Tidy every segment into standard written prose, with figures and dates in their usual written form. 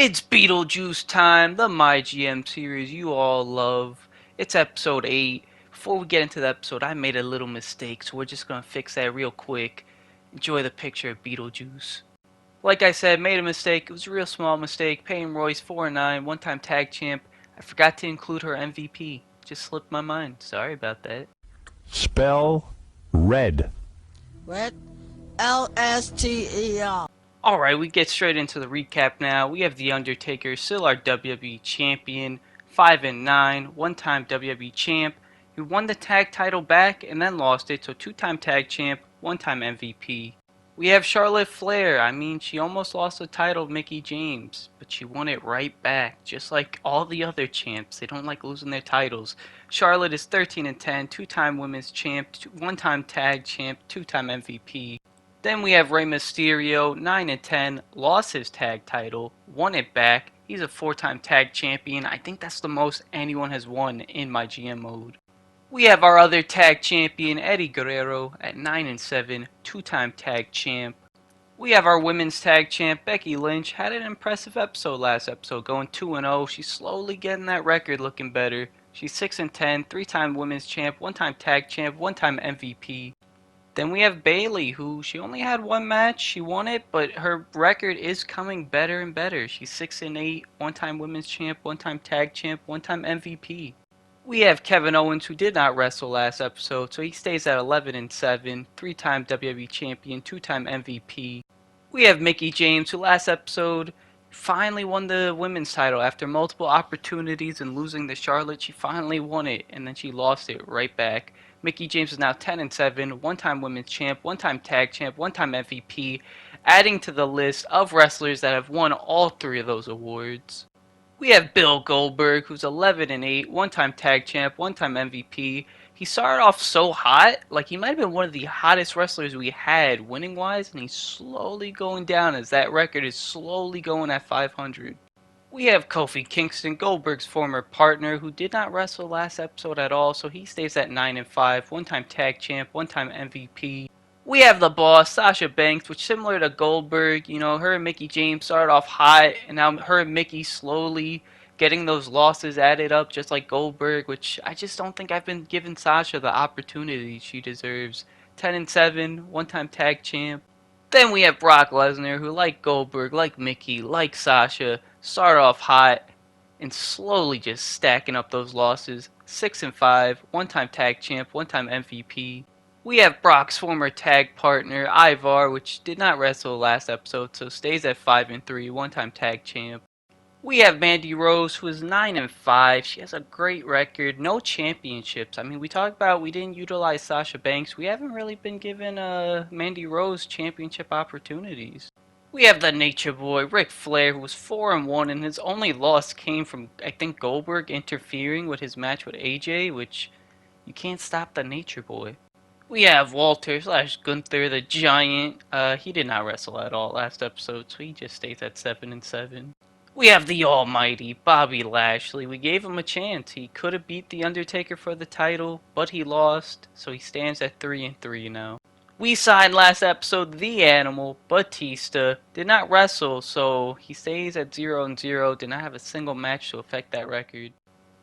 It's Beetlejuice time, the MyGM series you all love. It's episode 8. Before we get into the episode, I made a little mistake, so we're just gonna fix that real quick. Enjoy the picture of Beetlejuice. Like I said, made a mistake. It was a real small mistake. Peyton Royce, 4-9, one-time tag champ. I forgot to include her MVP. Just slipped my mind. Sorry about that. Spell red. Red, L-S-T-E-R. Alright, we get straight into the recap now. We have The Undertaker, still our WWE Champion, 5-9, one-time WWE Champ. He won the tag title back and then lost it, so two-time tag champ, one-time MVP. We have Charlotte Flair. I mean, she almost lost the title to Mickie James, but she won it right back, just like all the other champs. They don't like losing their titles. Charlotte is 13-10, two-time women's champ, one-time tag champ, two-time MVP. Then we have Rey Mysterio, 9-10, lost his tag title, won it back. He's a four-time tag champion. I think that's the most anyone has won in my GM mode. We have our other tag champion, Eddie Guerrero, at 9-7, two-time tag champ. We have our women's tag champ, Becky Lynch. Had an impressive episode last episode, going 2-0. She's slowly getting that record looking better. She's 6-10, three-time women's champ, one-time tag champ, one-time MVP. Then we have Bayley, who she only had one match. She won it, but her record is coming better and better. She's 6-8, one-time women's champ, one-time tag champ, one-time MVP. We have Kevin Owens, who did not wrestle last episode, so he stays at 11-7, three-time WWE champion, two-time MVP. We have Mickie James, who last episode finally won the women's title after multiple opportunities and losing to Charlotte. She finally won it, and then she lost it right back. Mickie James is now 10-7, one-time women's champ, one-time tag champ, one-time MVP, adding to the list of wrestlers that have won all three of those awards. We have Bill Goldberg, who's 11-8, one-time tag champ, one-time MVP. He started off so hot, like he might have been one of the hottest wrestlers we had winning-wise, and he's slowly going down as that record is slowly going at 500. We have Kofi Kingston, Goldberg's former partner, who did not wrestle last episode at all, so he stays at 9-5, one-time tag champ, one-time MVP. We have the boss, Sasha Banks, which similar to Goldberg, her and Mickie James started off hot, and now her and Mickie slowly getting those losses added up just like Goldberg, which I just don't think I've been giving Sasha the opportunity she deserves. 10-7, one-time tag champ. Then we have Brock Lesnar, who like Goldberg, like Mickie, like Sasha, started off hot and slowly just stacking up those losses. 6-5, one-time tag champ, one-time MVP. We have Brock's former tag partner, Ivar, which did not wrestle last episode, so stays at 5-3, one-time tag champ. We have Mandy Rose, who is 9-5. She has a great record, no championships. I mean, we talked about we didn't utilize Sasha Banks. We haven't really been given Mandy Rose championship opportunities. We have the Nature Boy, Ric Flair, who was 4-1, and his only loss came from, I think, Goldberg interfering with his match with AJ, which you can't stop the Nature Boy. We have Walter / Gunther the Giant. He did not wrestle at all last episode, so he just stays at 7-7. We have the almighty Bobby Lashley. We gave him a chance. He could have beat The Undertaker for the title, but he lost, so he stands at 3-3 now. We signed last episode The Animal, Batista. Did not wrestle, so he stays at 0-0. Did not have a single match to affect that record.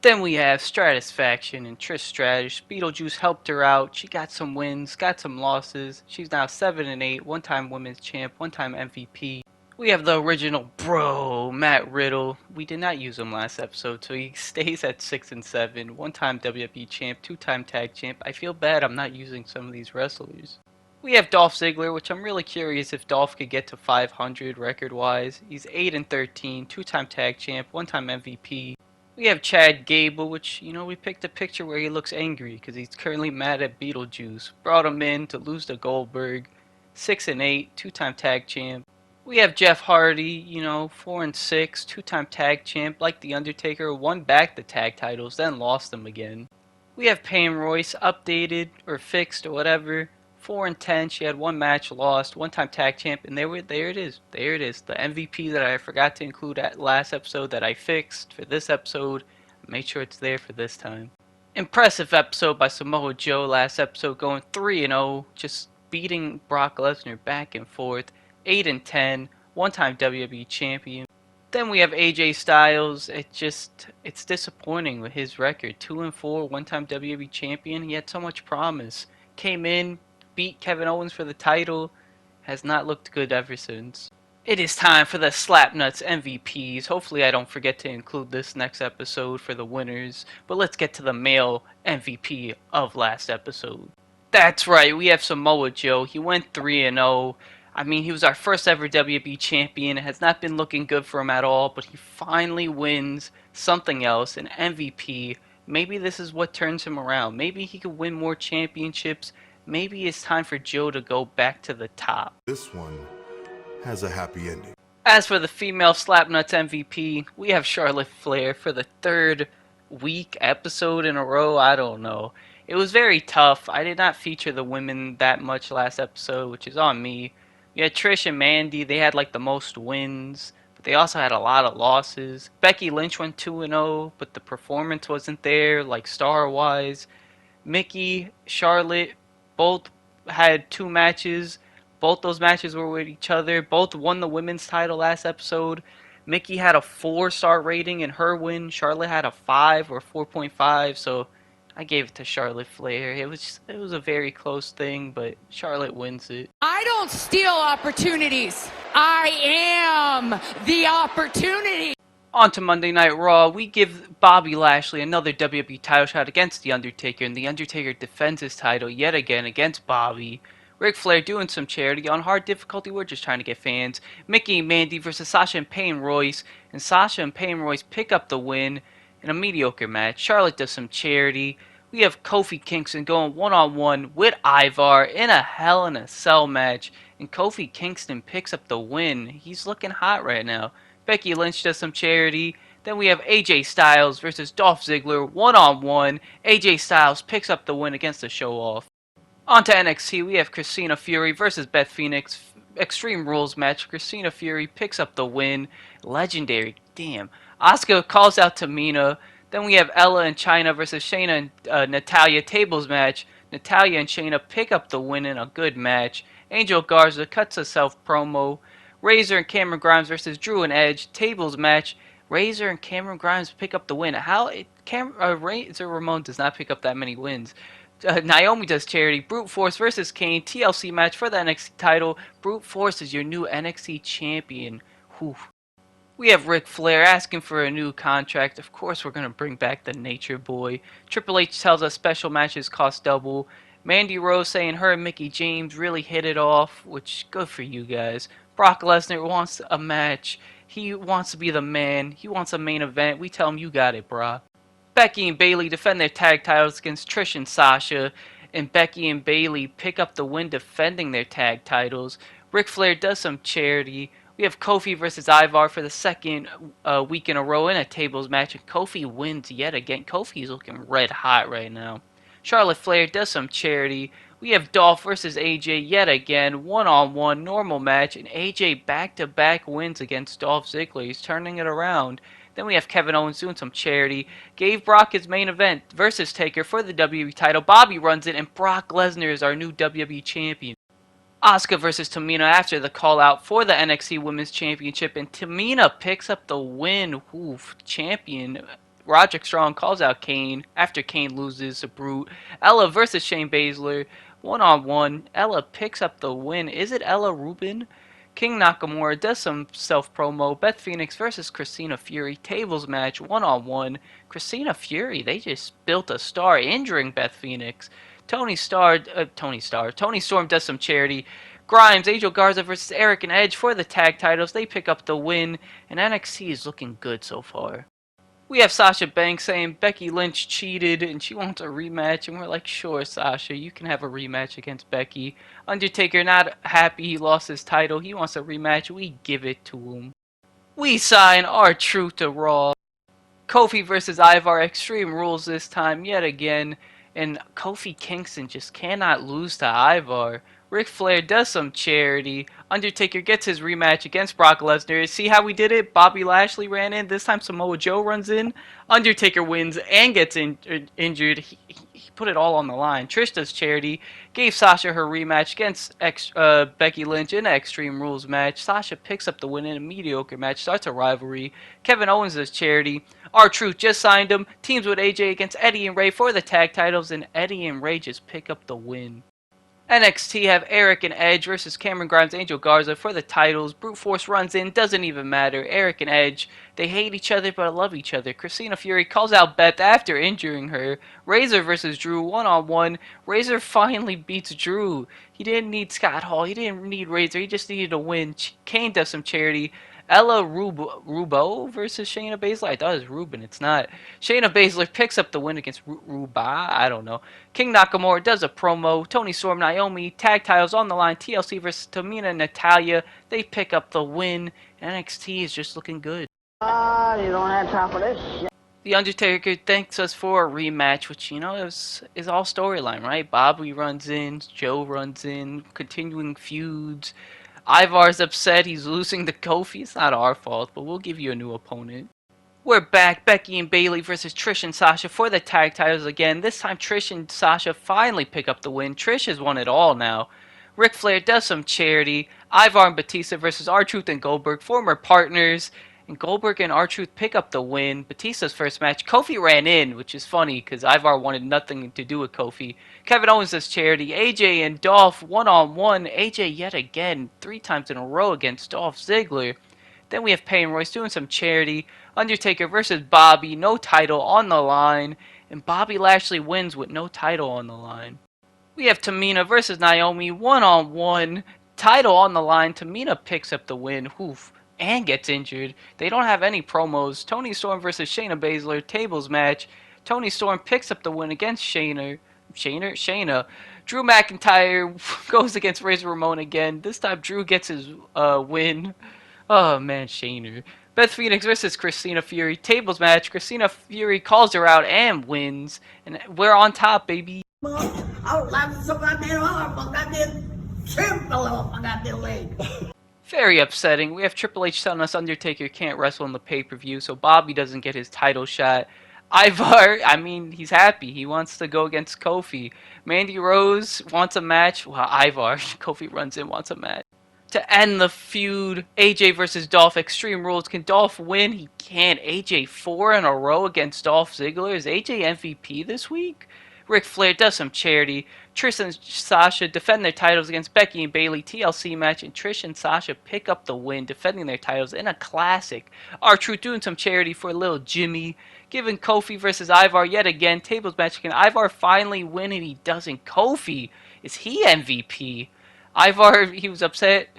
Then we have Stratusfaction and Trish Stratus. Beetlejuice helped her out. She got some wins, got some losses. She's now 7-8, one-time women's champ, one-time MVP. We have the original bro, Matt Riddle. We did not use him last episode, so he stays at 6-7, one-time WWE champ, two-time tag champ. I feel bad I'm not using some of these wrestlers. We have Dolph Ziggler, which I'm really curious if Dolph could get to 500 record-wise. He's 8-13, two-time tag champ, one-time MVP. We have Chad Gable, which, we picked a picture where he looks angry because he's currently mad at Beetlejuice. Brought him in to lose to Goldberg. 6-8, two-time tag champ. We have Jeff Hardy, 4-6, two-time tag champ, like The Undertaker, won back the tag titles, then lost them again. We have Peyton Royce, updated, or fixed, or whatever, 4-10, she had one match, lost, one-time tag champ, and there it is, the MVP that I forgot to include at last episode that I fixed for this episode. Made sure it's there for this time. Impressive episode by Samoa Joe last episode, going 3-0, just beating Brock Lesnar back and forth. 8-10, one-time WWE champion. Then we have AJ Styles. It's disappointing with his record. 2-4, one-time WWE champion. He had so much promise. Came in, beat Kevin Owens for the title. Has not looked good ever since. It is time for the Slapnuts MVPs. Hopefully I don't forget to include this next episode for the winners. But let's get to the male MVP of last episode. That's right, we have Samoa Joe. He went 3-0. I mean, he was our first ever WWE champion. It has not been looking good for him at all, but he finally wins something else, an MVP. Maybe this is what turns him around. Maybe he could win more championships. Maybe it's time for Joe to go back to the top. This one has a happy ending. As for the female Slapnuts MVP, we have Charlotte Flair for the third episode in a row. I don't know. It was very tough. I did not feature the women that much last episode, which is on me. We had Trish and Mandy. They had like the most wins, but they also had a lot of losses. Becky Lynch went 2-0, but the performance wasn't there, like star-wise. Mickey, Charlotte, both had 2 matches. Both those matches were with each other. Both won the women's title last episode. Mickey had a 4-star rating in her win. Charlotte had a 5 or 4.5, so I gave it to Charlotte Flair. It was a very close thing, but Charlotte wins it. I don't steal opportunities. I am the opportunity. On to Monday Night Raw, we give Bobby Lashley another WWE title shot against The Undertaker, and The Undertaker defends his title yet again against Bobby. Ric Flair doing some charity on hard difficulty. We're just trying to get fans. Mickey and Mandy versus Sasha and Peyton Royce, and Sasha and Peyton Royce pick up the win in a mediocre match. Charlotte does some charity. We have Kofi Kingston going one-on-one with Ivar in a Hell in a Cell match, and Kofi Kingston picks up the win. He's looking hot right now. Becky Lynch does some charity. Then we have AJ Styles versus Dolph Ziggler one-on-one. AJ Styles picks up the win against the show-off. On to NXT, we have Christina Fury versus Beth Phoenix. Extreme Rules match. Christina Fury picks up the win. Legendary. Damn. Asuka calls out Tamina. Then we have Ella and Chyna versus Shayna and Natalya tables match. Natalya and Shayna pick up the win in a good match. Angel Garza cuts a self-promo. Razor and Cameron Grimes versus Drew and Edge tables match. Razor and Cameron Grimes pick up the win. Razor Ramon does not pick up that many wins. Naomi does charity. Brute Force versus Kane. TLC match for the NXT title. Brute Force is your new NXT champion. Whew. We have Ric Flair asking for a new contract. Of course, we're going to bring back the Nature Boy. Triple H tells us special matches cost double. Mandy Rose saying her and Mickie James really hit it off, which good for you guys. Brock Lesnar wants a match. He wants to be the man. He wants a main event. We tell him, you got it, brah. Becky and Bayley defend their tag titles against Trish and Sasha, and Becky and Bayley pick up the win defending their tag titles. Ric Flair does some charity. We have Kofi versus Ivar for the second week in a row in a tables match, and Kofi wins yet again. Kofi's looking red hot right now. Charlotte Flair does some charity. We have Dolph versus AJ yet again, one-on-one normal match, and AJ back-to-back wins against Dolph Ziggler. He's turning it around. Then we have Kevin Owens doing some charity. Gave Brock his main event versus Taker for the WWE title. Bobby runs it, and Brock Lesnar is our new WWE champion. Asuka versus Tamina after the call out for the NXT Women's Championship, and Tamina picks up the win. Oof, champion. Roderick Strong calls out Kane after Kane loses to Brute. Ella versus Shayna Baszler, one-on-one. Ella picks up the win. Is it Ella Rubin? King Nakamura does some self-promo. Beth Phoenix versus Christina Fury. Tables match, one-on-one. Christina Fury, they just built a star, injuring Beth Phoenix. Tony Storm does some charity. Grimes, Angel Garza versus Eric and Edge for the tag titles. They pick up the win, and NXT is looking good so far. We have Sasha Banks saying Becky Lynch cheated and she wants a rematch, and we're like, sure, Sasha, you can have a rematch against Becky. Undertaker not happy he lost his title. He wants a rematch. We give it to him. We sign R-Truth to Raw. Kofi versus Ivar, Extreme Rules this time yet again, and Kofi Kingston just cannot lose to Ivar. Ric Flair does some charity. Undertaker gets his rematch against Brock Lesnar. See how we did it? Bobby Lashley ran in. This time Samoa Joe runs in. Undertaker wins and gets injured. put it all on the line. Trish does charity, gave Sasha her rematch against Becky Lynch in an Extreme Rules match. Sasha picks up the win in a mediocre match, starts a rivalry. Kevin Owens does charity. R-Truth just signed him, teams with AJ against Eddie and Ray for the tag titles, and Eddie and Ray just pick up the win. NXT have Eric and Edge versus Cameron Grimes, Angel Garza for the titles. Brute Force runs in, doesn't even matter. Eric and Edge, they hate each other but love each other. Christina Fury calls out Beth after injuring her. Razor versus Drew, one-on-one. Razor finally beats Drew. He didn't need Scott Hall, he didn't need Razor, he just needed a win. Kane does some charity. Ella Rubo versus Shayna Baszler. I thought it was Ruben. It's not. Shayna Baszler picks up the win against Ruba. I don't know. King Nakamura does a promo. Tony Storm, Naomi. Tag titles on the line. TLC versus Tamina and Natalia. They pick up the win. NXT is just looking good. You don't have time for this shit. The Undertaker thanks us for a rematch, which, you know, is all storyline, right? Bobby runs in. Joe runs in. Continuing feuds. Ivar's upset he's losing to Kofi. It's not our fault, but we'll give you a new opponent. We're back. Becky and Bayley versus Trish and Sasha for the tag titles again. This time Trish and Sasha finally pick up the win. Trish has won it all now. Ric Flair does some charity. Ivar and Batista versus R-Truth and Goldberg, former partners. And Goldberg and R-Truth pick up the win. Batista's first match. Kofi ran in, which is funny because Ivar wanted nothing to do with Kofi. Kevin Owens does charity. AJ and Dolph one-on-one. AJ yet again 3 times in a row against Dolph Ziggler. Then we have Peyton Royce doing some charity. Undertaker versus Bobby. No title on the line. And Bobby Lashley wins with no title on the line. We have Tamina versus Naomi one-on-one. Title on the line. Tamina picks up the win. Oof. And gets injured. They don't have any promos. Toni Storm versus Shayna Baszler, tables match. Toni Storm picks up the win against Shayna. Drew McIntyre goes against Razor Ramon again. This time Drew gets his win. Oh man, Shayna. Beth Phoenix versus Christina Fury, tables match. Christina Fury calls her out and wins. And we're on top, baby. I was laughing so goddamn hard, my goddamn shrimp fell off my goddamn leg. Very upsetting. We have Triple H telling us Undertaker can't wrestle in the pay-per-view, so Bobby doesn't get his title shot. Ivar, I mean, he's happy. He wants to go against Kofi. Mandy Rose wants a match. Well, Ivar, Kofi runs in, wants a match. To end the feud, AJ versus Dolph, Extreme Rules. Can Dolph win? He can't. AJ 4 in a row against Dolph Ziggler. Is AJ MVP this week? Ric Flair does some charity. Trish and Sasha defend their titles against Becky and Bayley, TLC match, and Trish and Sasha pick up the win, defending their titles in a classic. R-Truth doing some charity for little Jimmy, giving Kofi versus Ivar yet again, tables match. Can Ivar finally win? And he doesn't. Kofi, is he MVP? Ivar, he was upset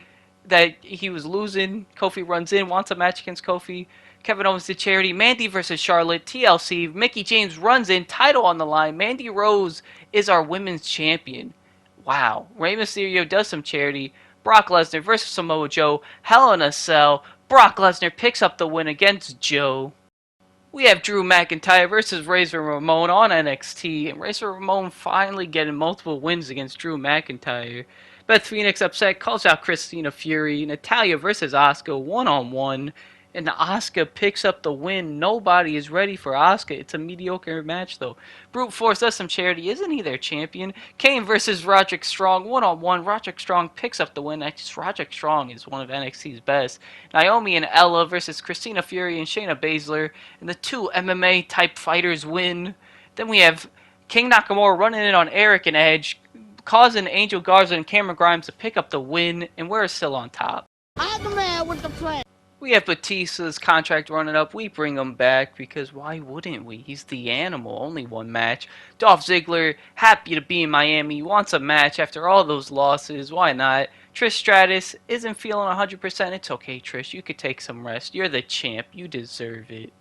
that he was losing. Kofi runs in, wants a match against Kofi. Kevin Owens did charity. Mandy versus Charlotte, TLC. Mickey James runs in, title on the line. Mandy Rose is our women's champion. Wow. Rey Mysterio does some charity. Brock Lesnar versus Samoa Joe, Hell in a Cell. Brock Lesnar picks up the win against Joe. We have Drew McIntyre versus Razor Ramon on NXT, and Razor Ramon finally getting multiple wins against Drew McIntyre. Beth Phoenix upset, calls out Christina Fury. Natalya versus Asuka one-on-one. And Asuka picks up the win. Nobody is ready for Asuka. It's a mediocre match, though. Brute Force does some charity. Isn't he their champion? Kane versus Roderick Strong, one-on-one. Roderick Strong picks up the win. Roderick Strong is one of NXT's best. Naomi and Ella versus Christina Fury and Shayna Baszler. And the 2 MMA-type fighters win. Then we have King Nakamura running in on Eric and Edge, causing Angel Garza and Cameron Grimes to pick up the win. And we're still on top. I'm the man with the plan. We have Batista's contract running up. We bring him back because why wouldn't we? He's the animal. Only one match. Dolph Ziggler, happy to be in Miami. Wants a match after all those losses. Why not? Trish Stratus isn't feeling 100%. It's okay, Trish. You could take some rest. You're the champ. You deserve it.